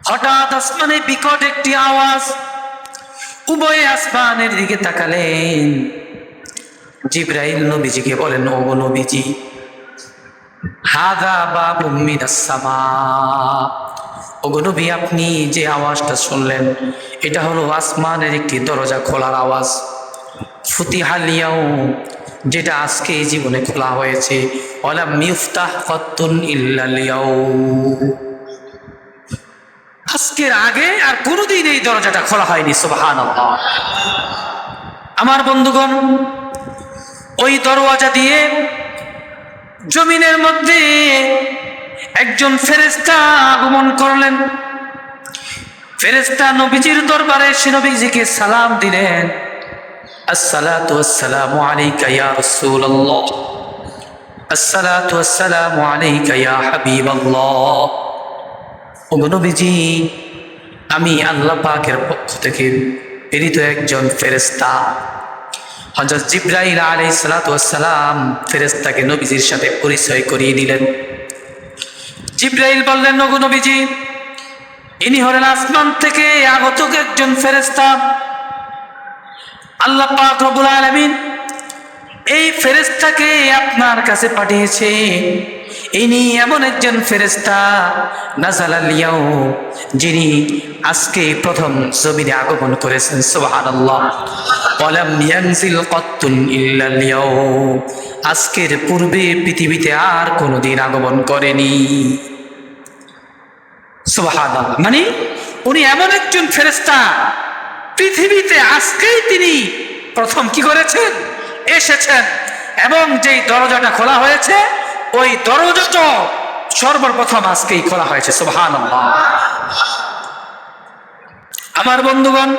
হঠাৎ আসমানে বিকট একটি আওয়াজ। উভয় আসমানের দিকে তাকালেন। জিবরাইল নবীজিকে বলেন, ওগো নবীজি, হাযা বাবুম মিনাস সামা। ওগো নবী, আপনি যে আওয়াজটা শুনলেন এটা হলো আসমানের একটি দরজা খোলার আওয়াজ। ফুতিহাল ইয়াউম, যেটা আজকে এই জীবনে খোলা হয়েছে। ওয়ালাম ইফতাহ কাত্তুন ইল্লাল ইয়াউম, আজকের আগে আর কোনোদিন এই দরজাটা খোলা হয়নি। সুবহানাল্লাহ। আমার বন্ধুগণ, ওই দরওয়াজা দিয়ে জমিনের মধ্যে একজন ফেরেশতা আগমন করলেন। ফেরেশতা নবীজির দরবারে এসে নবীজিকে সালাম দিলেন। আসসালাতু ওয়াসসালামু আলাইকা ইয়া রাসূলুল্লাহ, আসসালাতু ওয়াসসালামু আলাইকা ইয়া হাবিবাল্লাহ। ওগো নবীজি, আমি আল্লাহ পাকের পক্ষ থেকে প্রেরিত একজন ফেরেশতা। হযরত জিবরাইল আলাইহিস সালাতু ওয়াস সালাম ফেরেশতাকে নবীজির সাথে পরিচয় করিয়ে দিলেন। জিবরাইল বললেন, ওগো নবীজি, ইনি হলেন আসমান থেকে আগত একজন ফেরেশতা। আল্লাহ পাক রব্বুল আলামিন এই ফেরেশতাকে আপনার কাছে পাঠিয়েছে। ইনি এমন একজন ফেরেশতা নাযালাল ইয়াউম, যিনি আজকে প্রথম জমিনে আগমন করেছেন। সুবহানাল্লাহ। ওয়ালাম ইয়ানজিল কাত্তুন ইল্লাল ইয়াউম, আজকের পূর্বে পৃথিবীতে আর কোনোদিন আগমন করেনি। সুবহানাল্লাহ। মানে উনি এমন একজন ফেরেশতা, পৃথিবীতে আজকেই তিনি প্রথম কি করেছেন, এসেছেন। এবং যেই দরজাটা খোলা হয়েছে ওই দরজাটা সর্বপ্রথম আজকেই খোলা হয়েছে। সুবহানাল্লাহ। আমার বন্ধুগণ,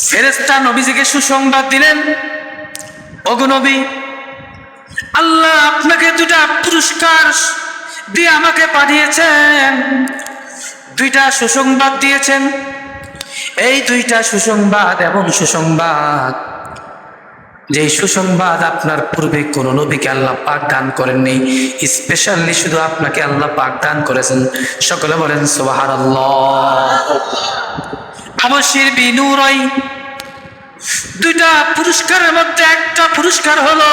ফেরেশতা নবীজিকে সুসংবাদ দিলেন, ওগো নবী, আল্লাহ আপনাকে দুটা পুরস্কার দিয়ে আমাকে পাঠিয়েছেন, দুইটা সুসংবাদ দিয়েছেন। এই দুইটা সুসংবাদ এমন সুসংবাদ, যে সুসংবাদ আপনার পূর্বে কোন নবীকে আল্লাহ পাক দান করেননি, স্পেশালি শুধু আপনাকে আল্লাহ পাক দান করেছেন। সকলে বলেন সুবহানাল্লাহ। আবশির বিনূরাই, দুইটা পুরস্কারের মধ্যে একটা পুরস্কার হলো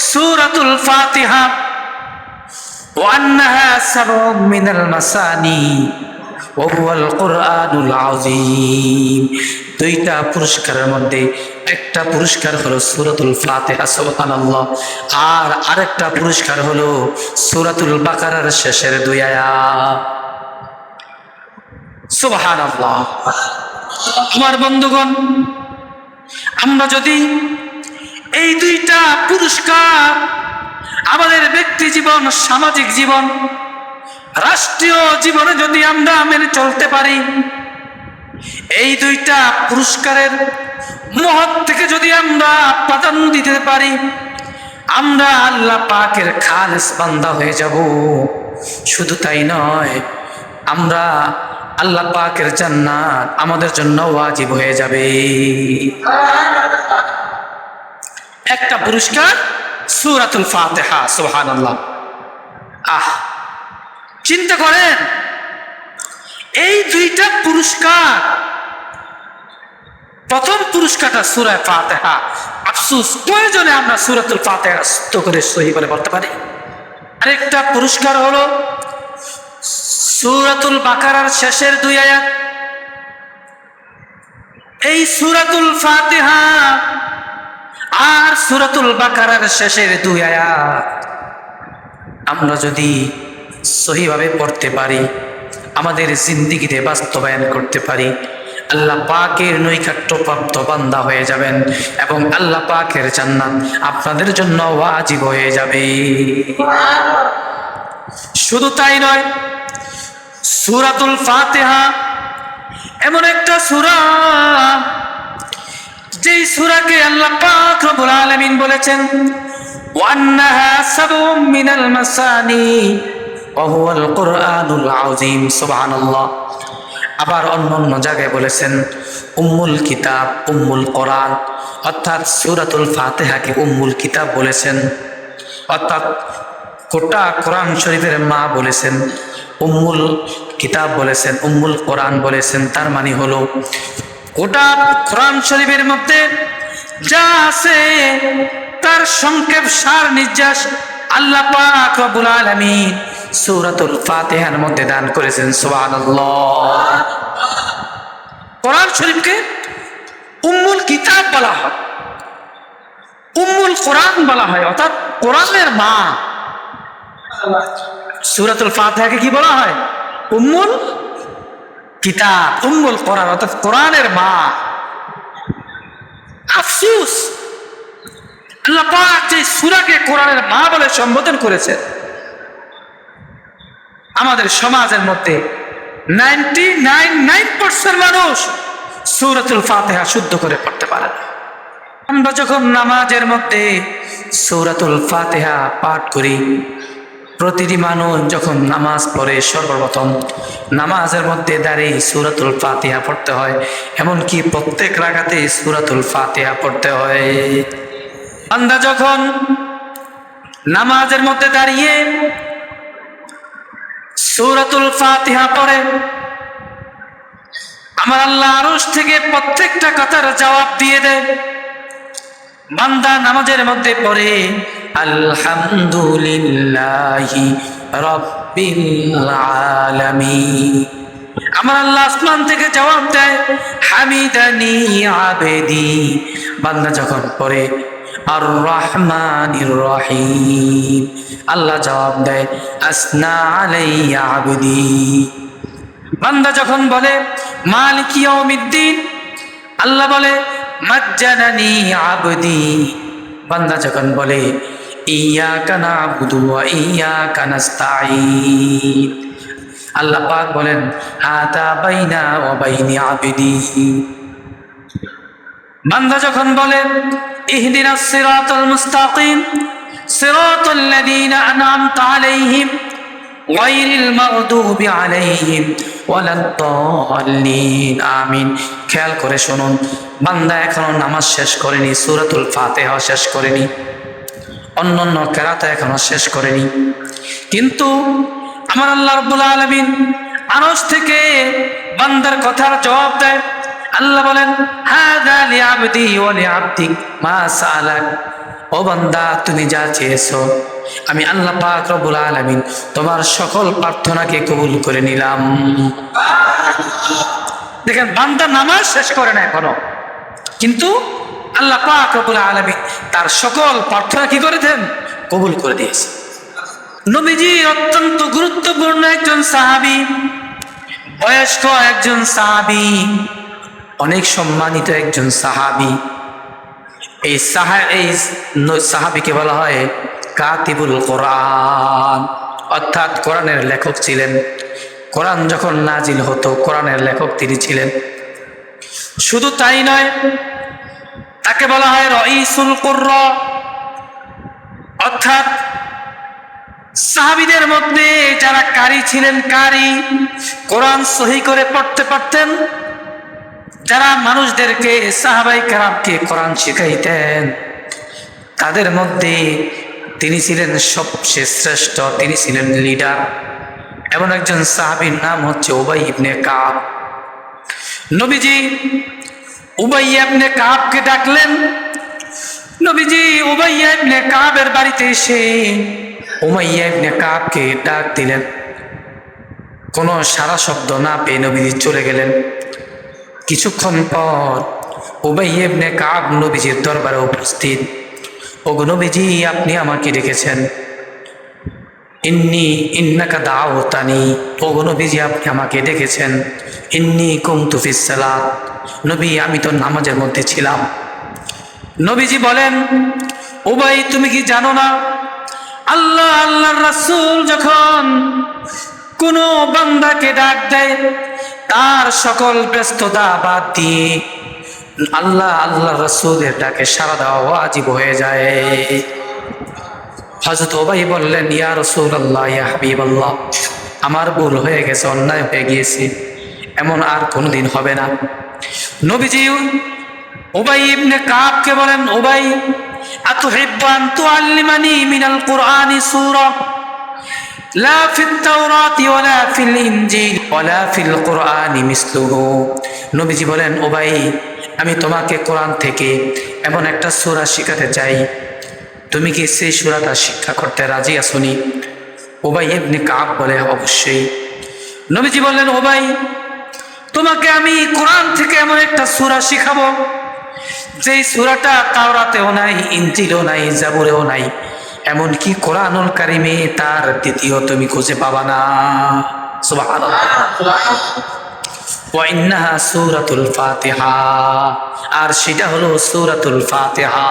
সূরাতুল ফাতিহা। ওয়া আন্নাহা সাবউম মিনাল মাসানি ওয়া হুয়াল কুরআনুল আযীম। দুইটা পুরস্কারের মধ্যে একটা পুরস্কার হলো সূরাতুল ফাতিহা। সুবহানাল্লাহ। আর আরেকটা পুরস্কার হলো সূরাতুল বাকারার শেষের দুই আয়াত। সুবহানাল্লাহ। আমার বন্ধুগণ, আমরা যদি এই দুইটা পুরস্কার আমাদের ব্যক্তি জীবন, সামাজিক জীবন, রাষ্ট্রীয় জীবনে যদি আমরা মেনে চলতে পারি, এই দুইটা পুরস্কারের মহৎ থেকে যদি আমরা প্রাধান্য দিতে পারি, আমরা আল্লাহ পাকের খালেস বান্দা হয়ে যাব। শুধু তাই নয়, আমরা আল্লাহ পাকের জান্নাত আমাদের জন্য ওয়াজিব হয়ে যাবে। একটা পুরস্কার সূরাতুল ফাতিহা। সুবহানাল্লাহ। চিন্তা করেন, এই দুইটা পুরস্কার, প্রথম পুরস্কারটা সূরা ফাতিহা। আফসোস, প্রয়োজনে আমরা সূরাতুল ফাতিহা করে সহি করে বলতে পারি। আরেকটা পুরস্কার হলো সূরাতুল বাকারার শেষের দুই আয়াত। এই সূরাতুল ফাতিহা আর সূরাতুল বাকারার শেষের দুই আয়াত আমরা যদি সহিভাবে পড়তে পারি, আমাদের জিন্দেগিতে বাস্তবায়ন করতে পারি, আল্লাহ পাকের নৈকট্যপ্রাপ্ত বান্দা হয়ে যাবেন এবং আল্লাহ পাকের জান্নাত আপনাদের জন্য ওয়াজিব হয়ে যাবে। শুধু তাই নয়, সূরাতুল ফাতিহা এমন একটা সূরা, যেই সূরাকে আল্লাহ পাক রব্বুল আলামিন বলেছেন ওয়ান্নাহা সাবউম মিনাল মাসানি ওয়া হুয়াল কুরআনুল আযীম। সুবহানাল্লাহ। আবার অন্য জায়গায় বলেছেন উম্মুল কিতাব, উম্মুল কোরআন, অর্থাৎ সূরাতুল ফাতিহাকে উম্মুল কিতাব বলেছেন। অর্থাৎ গোটা কোরআন শরীফের মা বলেছেন, উম্মুল কিতাব বলেছেন, উম্মুল কোরআন বলেছেন। তার মানে হলো গোটা কোরআন শরীফের মধ্যে যা আছে তার সংক্ষেপ সার নির্যাস আল্লাহ পাক রব্বুল আলামিন সূরাতুল ফাতিহার মধ্যে দান করেছেন। সুবহানাল্লাহ। কোরআন শরীফকে উম্মুল কিতাব বলা হয়, উম্মুল কোরআন বলা হয়, অর্থাৎ কোরআনের মা। সূরাতুল ফাতিহাকে কি বলা হয়? উম্মুল কিতাব, উম্মুল কোরআন, অর্থাৎ কোরআনের মা। আফসোস, আল্লাহ পাক যে সূরাকে কোরআনের মা বলে সম্বোধন করেছেন, আমাদের সমাজের মধ্যে 99% মানুষ সূরাতুল ফাতিহা শুদ্ধ করে পড়তে পারে না। আমরা যখন নামাজের মধ্যে সূরাতুল ফাতিহা পাঠ করি, প্রতিটি মানুষ যখন নামাজ পড়ে সর্বপ্রথম নামাজের মধ্যে দাঁড়িয়ে সূরাতুল ফাতিহা পড়তে হয়, এমনকি প্রত্যেক রাকাতে সূরাতুল ফাতিহা পড়তে হয়। বান্দা যখন নামাজের মধ্যে দাঁড়িয়ে সূরাতুল ফাতিহা পড়ে, আমার আল্লাহ আরশ থেকে প্রত্যেকটা কথার জবাব দিয়ে দেয়। বান্দা নামাজের মধ্যে পড়ে আলহামদুলিল্লাহি রাব্বিল আলামিন, আমার আল্লাহ আসমান থেকে জবাব দেয় হামিদানি আবেদি। বান্দা যখন পড়ে আর রহমানির রহিম, আল্লাহ জবাব দেয় আসনা আলাইয়া আবদি। বান্দা যখন বলে মালিক ইয়াউমিদ্দিন, আল্লাহ বলে মাজ্জানানি আবদি। বান্দা যখন বলে ইয়াকা না'বুদু ওয়া ইয়াকা নাস্তাঈন, আল্লাহ পাক বলেন হাদা বাইনা ওয়া বাইনি আবদি। বান্দা যখন বলে ইহদিনাস সিরাতাল মুস্তাকিম সিরাতাল লাযীনা আন'আমতা আলাইহিম গায়রিল মাগদুবি আলাইহিম ওয়ালাদ-দাল্লিন, আমিন। খেয়াল করে শুনুন, বান্দা এখনো নামাজ শেষ করেনি, সূরাতুল ফাতিহা শেষ করেনি, অন্যান্য কেরাত এখনো শেষ করেনি, কিন্তু আমার আল্লাহ রাব্বুল আলামিন আরশ থেকে বান্দার কথার জবাব দেয়। আল্লাহ বলেন হাযা লিআবদি ওয়া লিআবদিক মা সাআলাক, ও বান্দা তুমি যা চেয়েছো আমি আল্লাহ পাক রব্বুল আলামিন তোমার সকল প্রার্থনাকে কবুল করে নিলাম। দেখেন, বান্দা নামাজ শেষ করে না এখনো, কিন্তু আল্লাহ পাক রব্বুল আলামিন তার সকল প্রার্থনা কি করেছেন? কবুল করে দিয়েছে। নবীজি অত্যন্ত গুরুত্বপূর্ণ একজন সাহাবী, বয়স্ক একজন সাহাবী, অনেক সম্মানিত একজন সাহাবী। এই সাহাবীকে বলা হয় কাতিবুল কোরআন, অর্থাৎ কোরআনের লেখক ছিলেন। কোরআন যখন নাজিল হতো কোরআনের লেখক তিনি ছিলেন। শুধু তাই নয়, তাকে বলা হয় রাইসুল কুররা, অর্থাৎ সাহাবীদের মধ্যে যারা কারি ছিলেন, কারি, কোরআন সহি করে পড়তে পারতেন, যারা মানুষদেরকে সাহাবায়ে কেরামকে কোরআন শিখাইতেন, তাদের মধ্যে তিনি ছিলেন সবচেয়ে শ্রেষ্ঠ, তিনি ছিলেন লিডার। এমন একজন সাহাবীর নাম হচ্ছে উবাই ইবনে কাব। নবীজি উবাই ইবনে কাবকে ডাকলেন। নবীজি উবাই ইবনে কাবের বাড়িতে এসে উমাইয়া ইবনে কাবকে ডাক দিলেন। কোনো সারা শব্দ না পেয়ে নবীজি চলে গেলেন। কিছুক্ষণ পর উবাই ইবনে কাব নবীজির দরবারে উপস্থিত। ওগো নবীজি, আপনি আমাকে ডেকেছেন। ইন্নাকা দাওতানি, ওগো নবীজি আপনি আমাকে ডেকেছেন। ইন্নী কুনতু ফিস সালাত, নবী আমি তো নামাজের মধ্যে ছিলাম। নবীজি বলেন উবাই, তুমি কি জানো না আল্লাহর রাসূল যখন কোনো বান্দাকে ডাক দেয় তার সকল ব্যস্ততা বাদ দিয়ে আল্লাহর রাসূলের ডাকে সাড়া দেওয়া ওয়াজিব হয়ে যায়। হযরত উবাই বললেন ইয়া রাসূলুল্লাহ, ইয়া হাবিবাল্লাহ, আমার ভুল হয়ে গেছে, অন্যায় হয়ে গিয়েছে, এমন আর কোনোদিন হবে না। নবীজি উবাই ইবনে কাবকে বলেন উবাই আতুহিব্বু আন তুআল্লিমানি মিনাল কুরআনি সূরা, লা ফিত তাওরাতি ওয়ালা ফিল ইনজিল ওয়ালা ফিল কুরআনি মিসলুহু। নবীজি বলেন, উবাই আমি তোমাকে কোরআন থেকে এমন একটা সূরা শিখাতে চাই, তুমি কি সেই সূরাটা শিক্ষা করতে রাজি আছোনি? উবাই ইবনে কাব বলে, অবশ্যই। নবীজি বললেন, উবাই তোমাকে আমি কোরআন থেকে এমন একটা সূরা শিখাবো যেই সূরাটা তাওরাতেও নাই, ইনজিলেও নাই, জাবুরেও নাই, এমনকি কোরআনুল কারিমে তার দ্বিতীয় তুমি খুঁজে পাবা না। সুবহানাল্লাহ। ওয়া ইন্নাহা সূরাতুল ফাতিহা, আর সেটা হলো সূরাতুল ফাতিহা।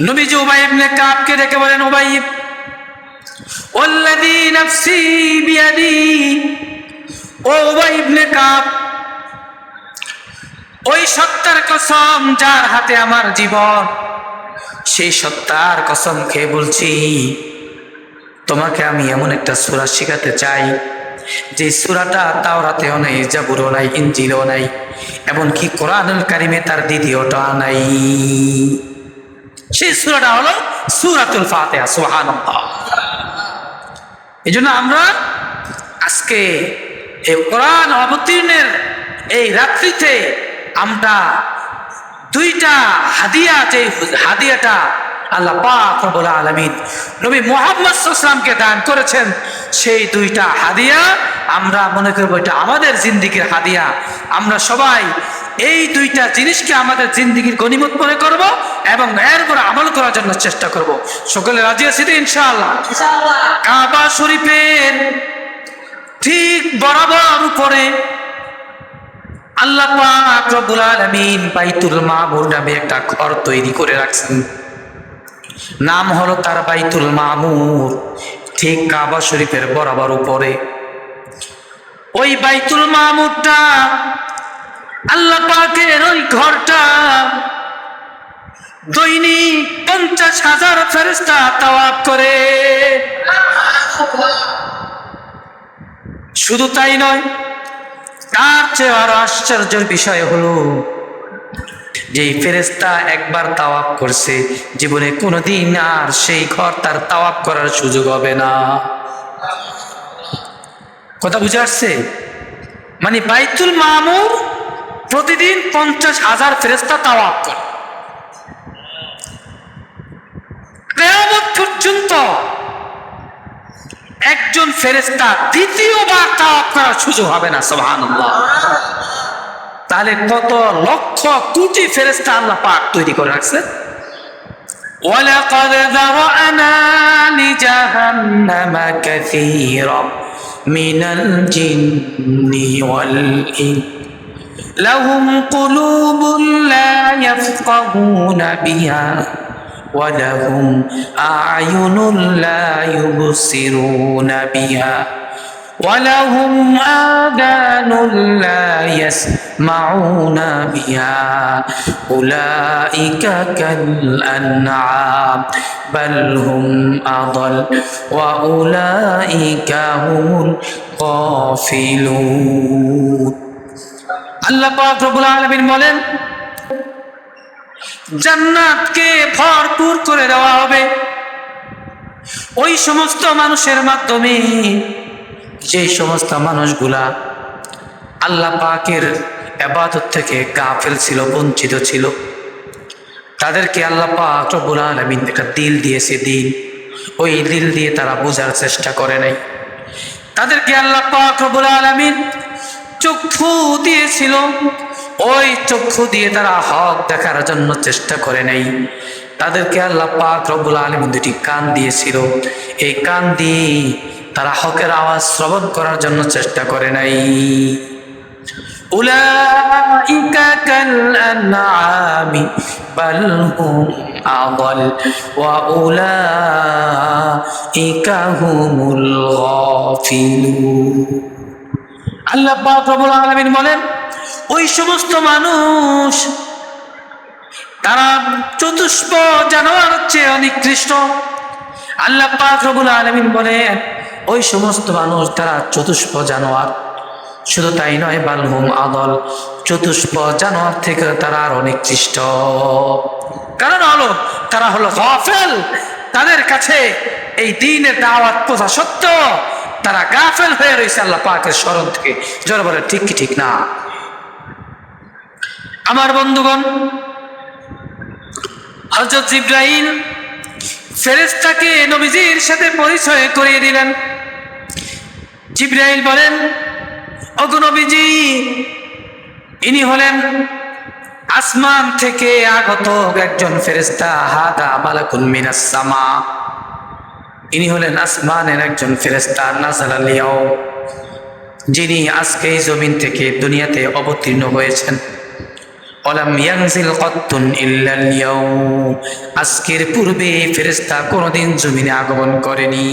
নবীজি উবাই ইবনে কাবকে ডেকে বলেন, উবাই ওয়াল্লাযী নাফসি বিয়াদি, ও উবাই ইবনে কাব, ওই সত্তার কসম যার হাতে আমার জীবন, সেই সত্তার কসম খেয়ে বলছি, তোমাকে আমি এমন একটা সূরা শিখাতে চাই যে সূরাটা তাওরাতেও নাই, জাবুরেও নাই, ইনজিলেও নাই, এমনকি কোরআনুল কারিমে তার দ্বিতীয়টা নাই। সেই সূরাটা হলো সূরাতুল ফাতিহা। সুবহানাল্লাহ। এই জন্য আমরা আজকে এই কোরআন অবতীর্ণের এই রাত্রিতে আমরা দুইটা হাদিয়া, যে হাদিয়াটা আল্লাহ পাক রব্বুল আলামিন নবী মুহাম্মদ সাল্লাল্লাহু আলাইহি ওয়াসাল্লামকে দান করেছেন, সেই দুইটা হাদিয়া আমরা মনে করব এটা আমাদের জিন্দেগির হাদিয়া। আমরা সবাই এই দুইটা জিনিসকে আমাদের জিন্দেগির গনিমত মনে করব এবং এর উপর আমল করার জন্য চেষ্টা করব। সকলে রাজি আছি তো ইনশাআল্লাহ? ইনশাআল্লাহ। কাবা শরীফের ঠিক বরাবর উপরে আল্লাহ পাক রব্বুল আলামিন বাইতুল মামুর নামে একটা ঘর তৈরি করে রাখছেন, নাম হলো তার বাইতুল মামুর। ঠিক কাবা শরীফের বরাবর উপরে ওই বাইতুল মামুরটা, আল্লাহ পাকের ওই ঘরটা দৈনিক 50,000 ফেরেশতা তাওয়াফ করে। শুধু তাই নয়, তার চেয়ে আরো আশ্চর্যের বিষয় হলো যে ফেরেশতা একবার তাওয়াফ করছে, জীবনে কোনোদিন আর সেই ঘর তার তাওয়াফ করার সুযোগ হবে না। কথা বুঝে আসছে? মানে বাইতুল মামুর প্রতিদিন 50,000 ফেরেশতা তাওয়াফ করে। কিয়ামত পর্যন্ত একজন ফেরেশতা দ্বিতীয়বার তাওয়াফ করার সুযোগ হবে না। সুবহানাল্লাহ। তাহলে কত লক্ষ কোটি ফেরেশতা আল্লাহ পাক তৈরি করে রাখছে। ওয়ালাকাদ যারানা লিজাহান্নামা কাসীরা মিনাল জিন্নি ওয়াল ইনস লাহুম কুলুবুন লা ইয়াফকাহুনা বিহা ওয়া লাহুম আ'য়ুনুন লা ইউবসিরুনা বিহা وَلَهُمْ آذَانٌ لَا يَسْمَعُونَ بِهَا أُولَئِكَ كَالْأَنْعَامِ بَلْ هُمْ أَضَلُّ وَأُولَئِكَ هُمُ الْغَافِلُونَ। আল্লাহ পাক রব্বুল আলামিন বলেন, জান্নাতকে ভরপুর করে দেওয়া হবে ওই সমস্ত মানুষের মাধ্যমে যে সমস্ত মানুষগুলা আল্লাহ পাকের ইবাদত থেকে গাফিল ছিল, বঞ্চিত ছিল, তাদেরকে আল্লাহ পাক রব্বুল আলামিন একটা দিল দিয়েছে। দিল, ওই দিল দিয়ে তারা বোঝার চেষ্টা করে নাই। তাদেরকে আল্লাহ পাক রব্বুল আলামিন চক্ষু দিয়েছিল, ওই চক্ষু দিয়ে তারা হক দেখার জন্য চেষ্টা করে নাই। তাদেরকে আল্লাহ পাক রব্বুল আলামিন দুটি কান দিয়েছিল, এই কান দিয়ে তারা হকের আওয়াজ শ্রবণ করার জন্য চেষ্টা করে নাই। উলাইকা কাল আনআমি বাল হুম আদাল ওয়া উলাইকা হুমুল গাফিলুন। আল্লাহ পাক রব্বুল আলামিন বলেন, ওই সমস্ত মানুষ তারা চতুষ্প জানোয়ারের চেয়ে নিকৃষ্ট। আল্লাহ পাক রব্বুল আলামিন বলেন, ওই সমস্ত মানুষ তারা চতুষ্প জানোয়ার। শুধু তাই নয়, বালহুম আদল, চতুষ্প জানোয়ার থেকে তারা আর অনেক নিকৃষ্ট। কারণ হলো তারা হলো গাফিল, তাদের কাছে এই দ্বীনের দাওয়াত পৌঁছা সত্ত্বেও তারা গাফেল হয়ে রয়েছে আল্লাহ পাকের স্মরণ থেকে। জোরে বলে ঠিক কি ঠিক না? আমার বন্ধুগণ, হযরত জিবরাইল ফেরেশতাকে নবীজির সাথে পরিচয় করিয়ে দিলেন। জিবরাইল বলেন, ওগো নবীজি, ইনি হলেন আসমান থেকে আগত একজন ফেরেশতা, হাদা মালাকুন মিনাস সামা। ইনি হলেন আসমানের একজন ফেরেশতা, নাযালা লিয়াও, যিনি আজকে এই জমিন থেকে দুনিয়াতে অবতীর্ণ হয়েছেন। ওয়ালাম ইয়ানজিল কাত্তুন ইল্লাল ইয়াউম, আজকের পূর্বে ফেরেশতা কোনোদিন জমিনে আগমন করেনি।